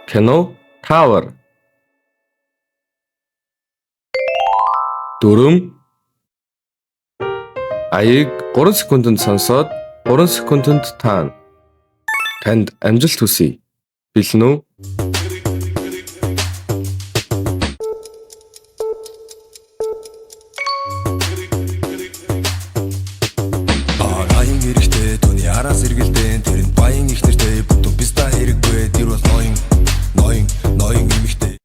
кино Tower. 4. Аяыг 3 секундэд сонсоод 3 секундэд таана. Танд амжилт хүсье. Бэлэн үү? Аян эрэхтэй түүний араас эргэлдэн тэрэнд баян их нэртэй бүтэн биста хэрэггүй тэр бол ноён эмэгтэй.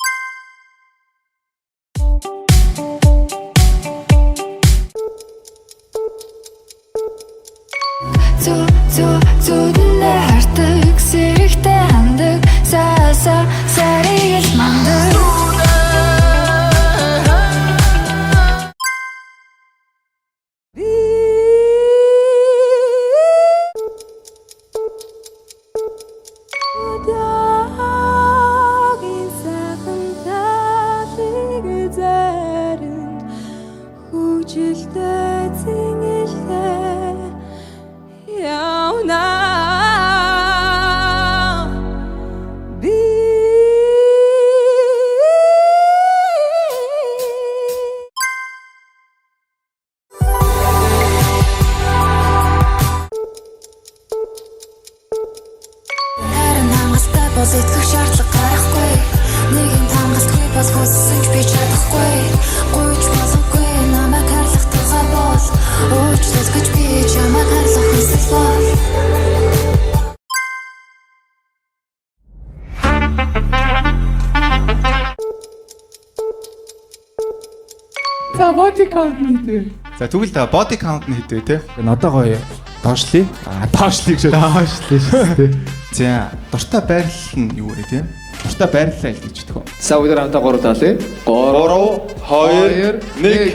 Зүуднээ хартаг сэрэгтэй хандаг саригэл мандаг. Удагийн сайхан талыг заринд хүжилтэй цэнгэлээ явна. Итгэх шаардлага гарахгүй. Нэгэн тамгасгүй бас хүссэнч би чадахгүй. Гуйж болохгүй намайг харлах тухай бол уучлал гэж би чамайг харлах хүсэл бол. За body count хийдвэ. За тэгвэл та body count нь хийдвэ те. Одоо гоё. Доошлие. Доошлыг шүү. Доошлие шүү дээ. За дуртай байрлал нь юу вэ те? Дуртай байрлалаа хэлж чадах уу? За бүгд хамтаа 3 таалаа. 3 2 1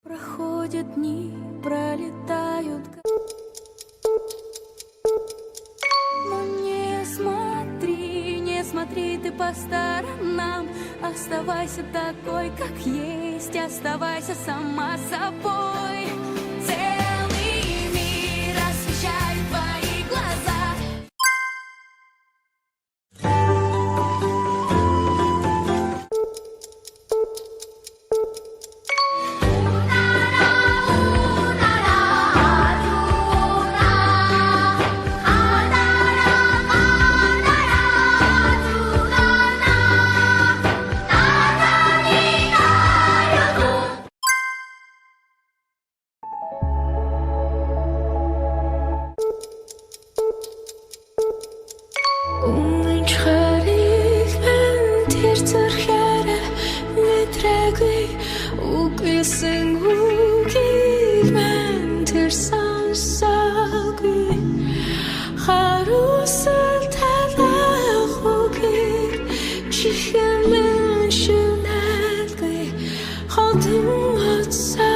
Проходят дни, пролетают. Но не смотри ты по сторонам. Оставайся такой, как есть, оставайся сама собой. Целый мир освещает твои глаза. Умчхарих мен тэр зүрхээрээ мэдрээгүй үгүйсэн үгийг мен тэр сонсоогүй харуусал талах үгийг чихэн мен шүнэлгүй хотын хоцоо